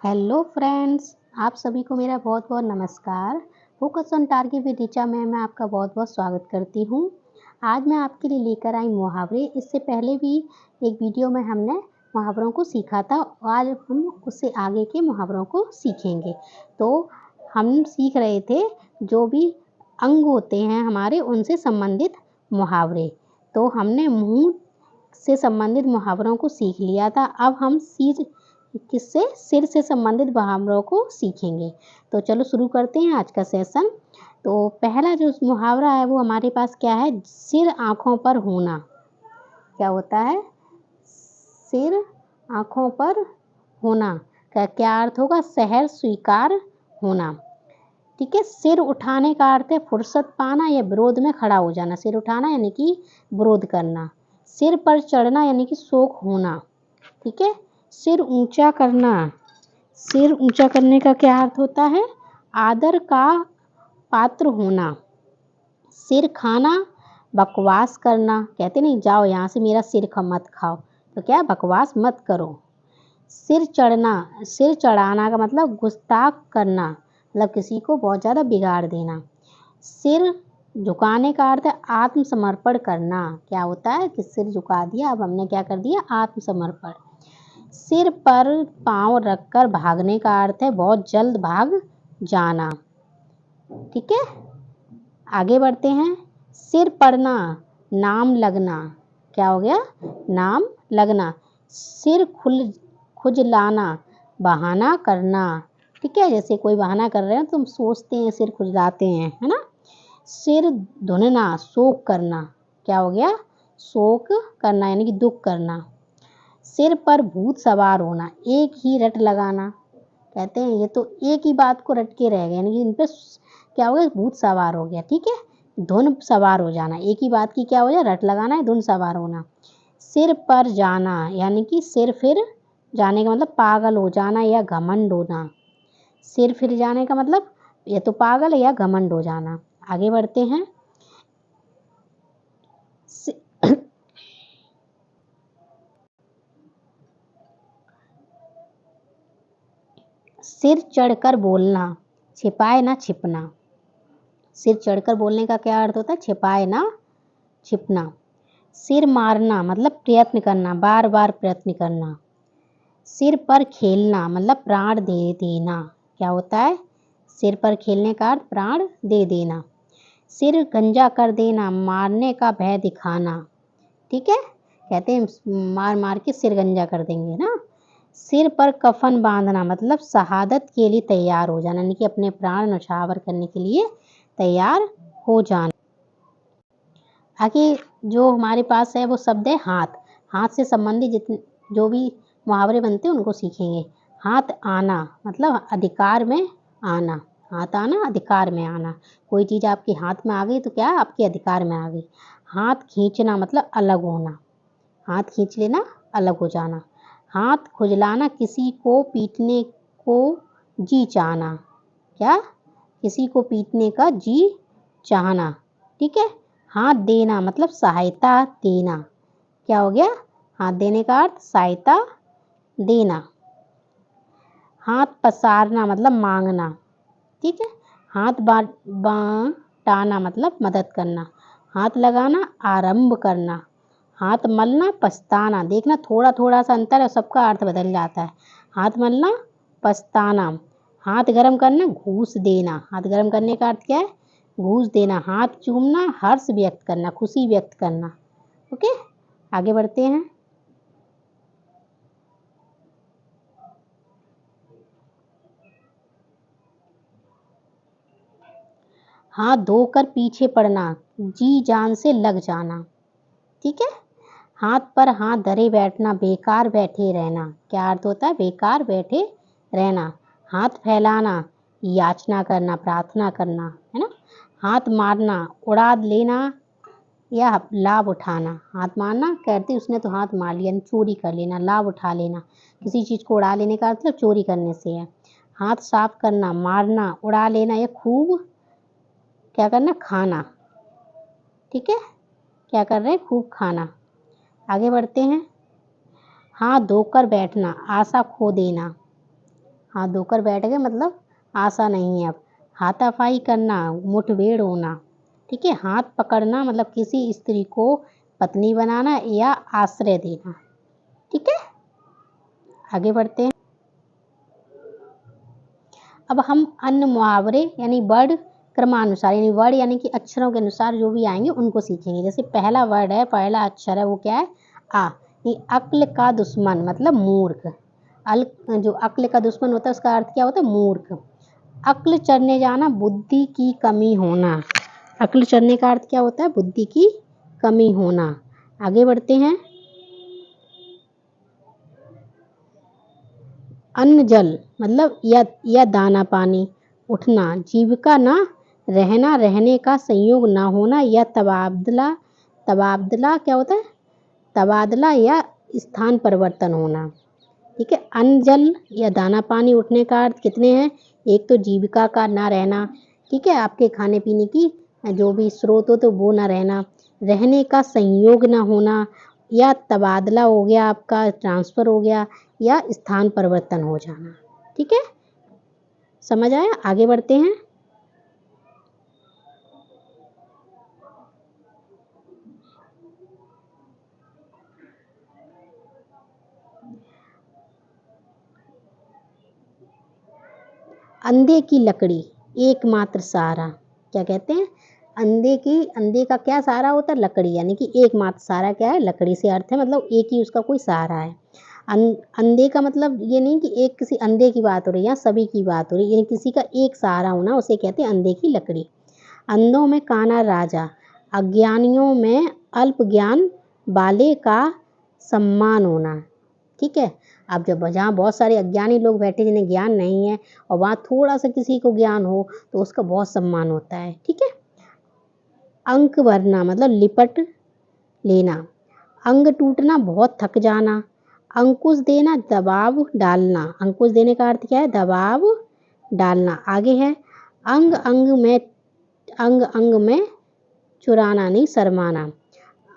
Hello friends, आप सभी को मेरा बहुत बहुत नमस्कार। Focus on target with Richa में मैं आपका बहुत बहुत स्वागत करती हूँ। आज मैं आपके लिए लेकर आई मुहावरे। इससे पहले भी एक वीडियो में हमने मुहावरों को सीखा था। आज हम उससे आगे के मुहावरों को सीखेंगे। तो हम सीख रहे थे जो भी अंग होते हैं हमारे, उनसे संबंधित मुहावरे। तो हमने मुंह से संबंधित मुहावरों को सीख लिया था। अब हम सिर से संबंधित मुहावरों को सीखेंगे। तो चलो शुरू करते हैं आज का सेशन। तो पहला जो मुहावरा है वो हमारे पास क्या है? सिर आँखों पर होना। क्या होता है? सिर आँखों पर होना का क्या अर्थ होगा? सहर्ष स्वीकार होना। ठीक है। सिर उठाने का अर्थ है फुर्सत पाना या विरोध में खड़ा हो जाना। सिर उठाना यानी कि विरोध करना। सिर पर चढ़ना यानी कि शौक होना। ठीक है। सिर ऊंचा करना। सिर ऊंचा करने का क्या अर्थ होता है? आदर का पात्र होना। सिर खाना, बकवास करना। कहते नहीं, जाओ यहाँ से, मेरा सिर मत खाओ। तो क्या? बकवास मत करो। सिर चढ़ना, सिर चढ़ाना का मतलब गुस्ताख करना, मतलब किसी को बहुत ज़्यादा बिगाड़ देना। सिर झुकाने का अर्थ है आत्मसमर्पण करना। क्या होता है कि सिर झुका दिया, अब हमने क्या कर दिया? आत्मसमर्पण। सिर पर पाँव रखकर भागने का अर्थ है बहुत जल्द भाग जाना। ठीक है। आगे बढ़ते हैं। सिर पड़ना, नाम लगना। क्या हो गया? नाम लगना। सिर खुजलाना, बहाना करना। ठीक है। जैसे कोई बहाना कर रहे हैं तो हम सोचते हैं, सिर खुजलाते हैं, है ना। सिर धुनना, शोक करना। क्या हो गया? शोक करना यानी कि दुख करना। सिर पर भूत सवार होना, एक ही रट लगाना। कहते हैं ये तो एक ही बात को रट के रह गए, यानी कि इन पे क्या हो गया? भूत सवार हो गया। ठीक है। धुन सवार हो जाना, एक ही बात की क्या हो जाए? रट लगाना है, धुन सवार होना। सिर पर जाना यानी कि सिर फिर जाने का मतलब पागल हो जाना या घमंड होना। सिर फिर जाने का मतलब ये तो पागल है या घमंड हो जाना। आगे बढ़ते हैं। सिर चढ़कर बोलना, छिपाए ना छिपना। सिर चढ़कर बोलने का क्या अर्थ होता है? छिपाए ना छिपना। सिर मारना मतलब प्रयत्न करना, बार बार प्रयत्न करना। सिर पर खेलना मतलब प्राण दे देना। क्या होता है? सिर पर खेलने का अर्थ प्राण दे देना। सिर गंजा कर देना, मारने का भय दिखाना। ठीक है। कहते हैं मार मार के सिर गंजा कर देंगे ना। सिर पर कफन बांधना मतलब शहादत के लिए तैयार हो जाना, यानी कि अपने प्राण न्यौछावर करने के लिए तैयार हो जाना। आगे जो हमारे पास है वो शब्द है हाथ। हाथ से संबंधित जितने जो भी मुहावरे बनते हैं उनको सीखेंगे। हाथ आना मतलब अधिकार में आना। हाथ आना, अधिकार में आना। कोई चीज़ आपके हाथ में आ गई तो क्या? आपके अधिकार में आ गई। हाथ खींचना मतलब अलग होना। हाथ खींच लेना, अलग हो जाना। हाथ खुजलाना, किसी को पीटने को जी चाहना। क्या? किसी को पीटने का जी चाहना। ठीक है। हाथ देना मतलब सहायता देना। क्या हो गया? हाथ देने का अर्थ सहायता देना। हाथ पसारना मतलब मांगना। ठीक है। हाथ बांटाना मतलब मदद करना। हाथ लगाना, आरंभ करना। हाथ मलना, पछताना। देखना थोड़ा थोड़ा सा अंतर है, सबका अर्थ बदल जाता है। हाथ मलना, पछताना। हाथ गर्म करना, घूस देना। हाथ गर्म करने का अर्थ क्या है? घूस देना। हाथ चूमना, हर्ष व्यक्त करना, खुशी व्यक्त करना। ओके। आगे बढ़ते हैं। हाथ धोकर पीछे पड़ना, जी जान से लग जाना। ठीक है। हाथ पर हाथ धरे बैठना, बेकार बैठे रहना। क्या अर्थ होता है? बेकार बैठे रहना। हाथ फैलाना, याचना करना, प्रार्थना करना, है ना। हाथ मारना, उड़ा लेना या लाभ उठाना। हाथ मारना, कहते उसने तो हाथ मार लिया, चोरी कर लेना, लाभ उठा लेना। किसी चीज़ को उड़ा लेने का मतलब चोरी करने से है। हाथ साफ करना, मारना, उड़ा लेना या खूब क्या करना? खाना। ठीक है। क्या कर रहे हैं? खूब खाना। आगे बढ़ते हैं। हाथ धोकर बैठना, आशा खो देना। हाथ धोकर बैठ गए मतलब आशा नहीं है अब। हाथापाई करना, मुठभेड़ होना, ठीक है। हाथ पकड़ना मतलब किसी स्त्री को पत्नी बनाना या आश्रय देना, ठीक है। आगे बढ़ते हैं। अब हम अन्य मुहावरे यानी वर्ड क्रमानुसार यानी वर्ड यानी कि अक्षरों के अनुसार जो भी आएंगे उनको सीखेंगे। जैसे पहला वर्ड है, पहला अक्षर है वो क्या है? आ। ये अक्ल का दुश्मन मतलब मूर्ख। जो अक्ल का दुश्मन होता है उसका अर्थ क्या होता है? मूर्ख। अक्ल चढ़ने जाना, बुद्धि की कमी होना। अक्ल चढ़ने का अर्थ क्या होता है? बुद्धि की कमी होना। आगे बढ़ते हैं। अन्न जल मतलब या दाना पानी, उठना, जीविका ना रहना, रहने का संयोग ना होना या तबादला। तबादला क्या होता है? तबादला या स्थान परिवर्तन होना, ठीक है। अन्न जल या दाना पानी, उठने का अर्थ कितने हैं? एक तो जीविका का ना रहना, ठीक है, आपके खाने पीने की जो भी स्रोत हो तो वो ना रहना। रहने का संयोग ना होना या तबादला हो गया, आपका ट्रांसफ़र हो गया या स्थान परिवर्तन हो जाना, ठीक है। समझ आया? आगे बढ़ते हैं। अंधे की लकड़ी एकमात्र सहारा, क्या कहते हैं? अंधे का क्या सहारा होता है? लकड़ी, यानी कि एकमात्र सहारा क्या है? लकड़ी से अर्थ है मतलब एक ही उसका कोई सहारा है। अंधे का मतलब ये नहीं कि एक किसी अंधे की बात हो रही है, या सभी की बात हो रही है, यानी किसी का एक सहारा होना, उसे कहते हैं अंधे की लकड़ी। अंधों में काना राजा, अज्ञानियों में अल्प ज्ञान वाले का सम्मान होना, ठीक है। अब जब जहाँ बहुत सारे अज्ञानी लोग बैठे जिन्हें ज्ञान नहीं है और वहाँ थोड़ा सा किसी को ज्ञान हो तो उसका बहुत सम्मान होता है, ठीक है। अंक भरना मतलब लिपट लेना। अंग टूटना बहुत थक जाना। अंकुश देना दबाव डालना। अंकुश देने का अर्थ क्या है? दबाव डालना। आगे है अंग अंग में चुराना नहीं शर्माना।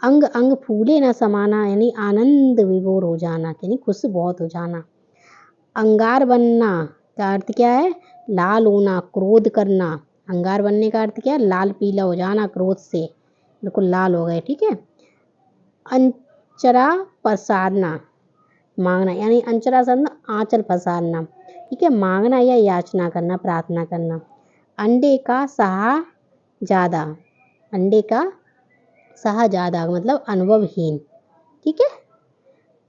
अंग अंग फूले न समाना यानी आनंद विभोर हो जाना, यानी खुश बहुत हो जाना। अंगार बनना का अर्थ क्या है? लाल होना, क्रोध करना। अंगार बनने का अर्थ क्या है? लाल पीला हो जाना क्रोध से, बिल्कुल लाल हो गए, ठीक है। अंचरा पसारना, मांगना, यानी अंचरा शब्द आंचल पसारना, ठीक है, मांगना या याचना करना, प्रार्थना करना। अंडे का शाहजादा, अंडे का शाहजादा मतलब अनुभवहीन, ठीक है।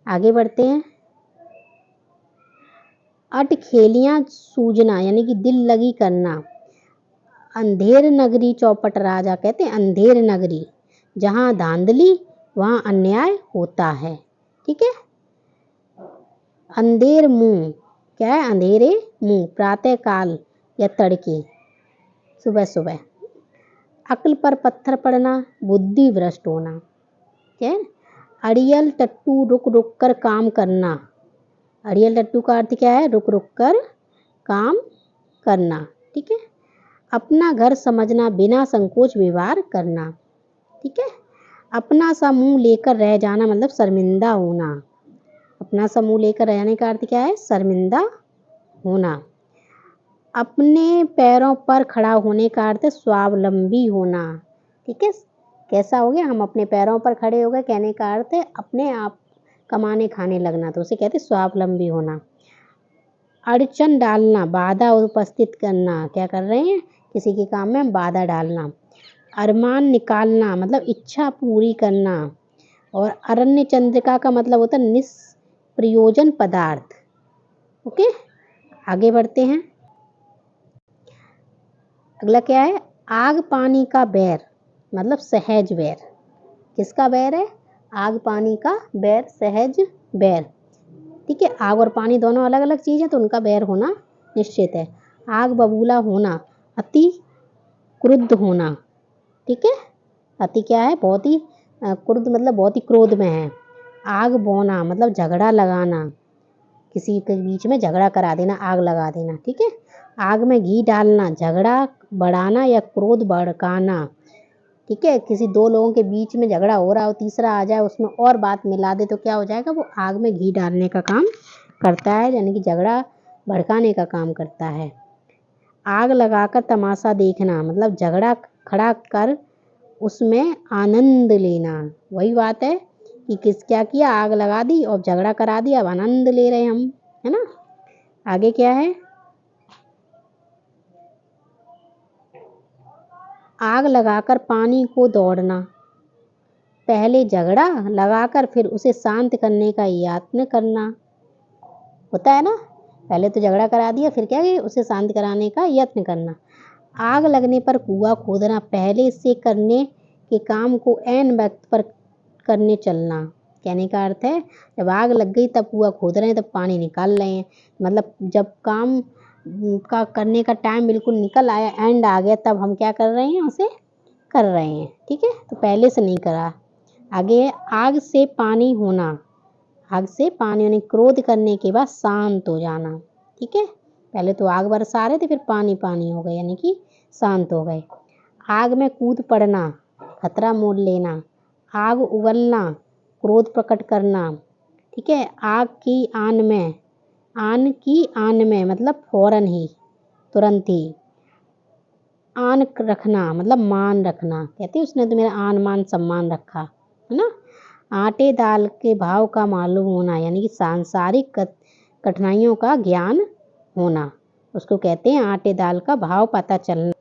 आगे बढ़ते हैं। अटखेलियाँ सूझना यानी कि दिल लगी करना। अंधेर नगरी चौपट राजा, कहते हैं अंधेर नगरी, जहाँ धांधली वहाँ अन्याय होता है, ठीक है। अंधेर मुंह क्या है? अंधेरे मुंह, प्रातः काल या तड़के, सुबह सुबह। अक्ल पर पत्थर पड़ना, बुद्धि भ्रष्ट होना, ठीक है। अड़ियल टट्टू रुक रुक कर काम करना। अड़ियल टट्टू का अर्थ क्या है? रुक रुक कर काम करना, ठीक है। अपना घर समझना, बिना संकोच व्यवहार करना, ठीक है। अपना सा मुंह लेकर रह जाना मतलब शर्मिंदा होना। अपना सा मुंह लेकर रहने का अर्थ क्या है? शर्मिंदा होना। अपने पैरों पर खड़ा होने का अर्थ है स्वावलंबी होना, ठीक है। कैसा हो गया? हम अपने पैरों पर खड़े हो गए, कहने का अर्थ है अपने आप कमाने खाने लगना, तो उसे कहते हैं स्वावलंबी होना। अड़चन डालना, बाधा उपस्थित करना, क्या कर रहे हैं? किसी के काम में बाधा डालना। अरमान निकालना मतलब इच्छा पूरी करना। और अरण्य चंद्रिका का मतलब होता है निष्प्रयोजन पदार्थ, ओके। आगे बढ़ते हैं। अगला क्या है? आग पानी का बैर मतलब सहज बैर। किसका बैर है? आग पानी का बैर, सहज बैर, ठीक है। आग और पानी दोनों अलग अलग चीज़ है तो उनका बैर होना निश्चित है। आग बबूला होना, अति क्रुद्ध होना, ठीक है। अति क्या है? बहुत ही क्रुद्ध मतलब बहुत ही क्रोध में है। आग बौना मतलब झगड़ा लगाना, किसी के बीच में झगड़ा करा देना, आग लगा देना, ठीक है। आग में घी डालना, झगड़ा बढ़ाना या क्रोध भड़काना, ठीक है। किसी दो लोगों के बीच में झगड़ा हो रहा हो, तीसरा आ जाए उसमें और बात मिला दे तो क्या हो जाएगा? वो आग में घी डालने का काम करता है, यानी कि झगड़ा भड़काने का काम करता है। आग लगाकर तमाशा देखना मतलब झगड़ा खड़ा कर उसमें आनंद लेना। वही बात है कि क्या किया, आग लगा दी और झगड़ा करा दिया, अब आनंद ले रहे हम, है ना। आगे क्या है, आग लगाकर पानी को दौड़ना। पहले झगड़ा लगाकर फिर उसे शांत करने का यत्न करना। होता है ना, पहले तो झगड़ा करा दिया, फिर क्या है, उसे शांत कराने का यत्न करना। आग लगने पर कुआं खोदना, पहले से करने के काम को ऐन वक्त पर करने चलना। कहने का अर्थ है जब आग लग गई तब कुआं खोद रहे हैं, तब पानी निकाल रहे हैं, मतलब जब काम का करने का टाइम बिल्कुल निकल आया, एंड आ गया, तब हम क्या कर रहे हैं, उसे कर रहे हैं। ठीक है, तो पहले से नहीं करा। आगे है आग से पानी होना। आग से पानी होने, क्रोध करने के बाद शांत हो जाना। ठीक है, पहले तो आग बरसा रहे थे, फिर पानी पानी हो गए, यानी कि शांत हो गए। आग में कूद पड़ना, खतरा मोल लेना। आग उगलना, क्रोध प्रकट करना। ठीक है, आग की आन में, आन की आन में मतलब फौरन ही, तुरंत ही। आन रखना मतलब मान रखना, कहते उसने तो मेरा आन मान सम्मान रखा, है ना। आटे दाल के भाव का मालूम होना, यानी कि सांसारिक कठिनाइयों का ज्ञान होना, उसको कहते हैं आटे दाल का भाव पता चलना।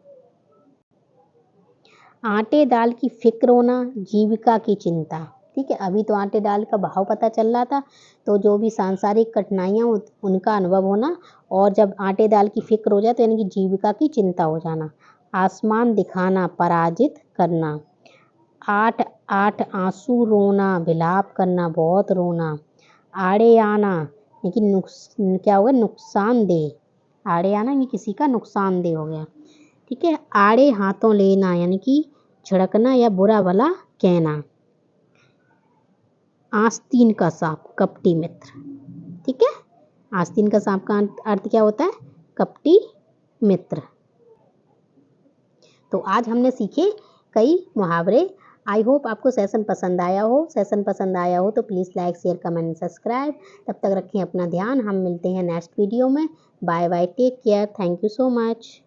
आटे दाल की फिक्र होना, जीविका की चिंता। ठीक है, अभी तो आटे दाल का भाव पता चल रहा था, तो जो भी सांसारिक कठिनाइयाँ उनका अनुभव होना, और जब आटे दाल की फिक्र हो जाए तो यानी कि जीविका की चिंता हो जाना। आसमान दिखाना, पराजित करना। आठ आठ आंसू रोना, विलाप करना, बहुत रोना। आड़े आना, लेकिन क्या हो गया, नुकसानदेह। आड़े आना ये किसी का नुकसानदेह हो गया। ठीक है, आड़े हाथों लेना, यानी कि झिड़कना या बुरा भला कहना। आस्तीन का सांप, कपटी मित्र। ठीक है, आस्तीन का सांप का अर्थ क्या होता है, कपटी मित्र। तो आज हमने सीखे कई मुहावरे। आई होप आपको सेशन पसंद आया हो। सेशन पसंद आया हो तो please like share comment subscribe. तब तक रखें अपना ध्यान, हम मिलते हैं नेक्स्ट वीडियो में। Bye bye, take care, thank you so much.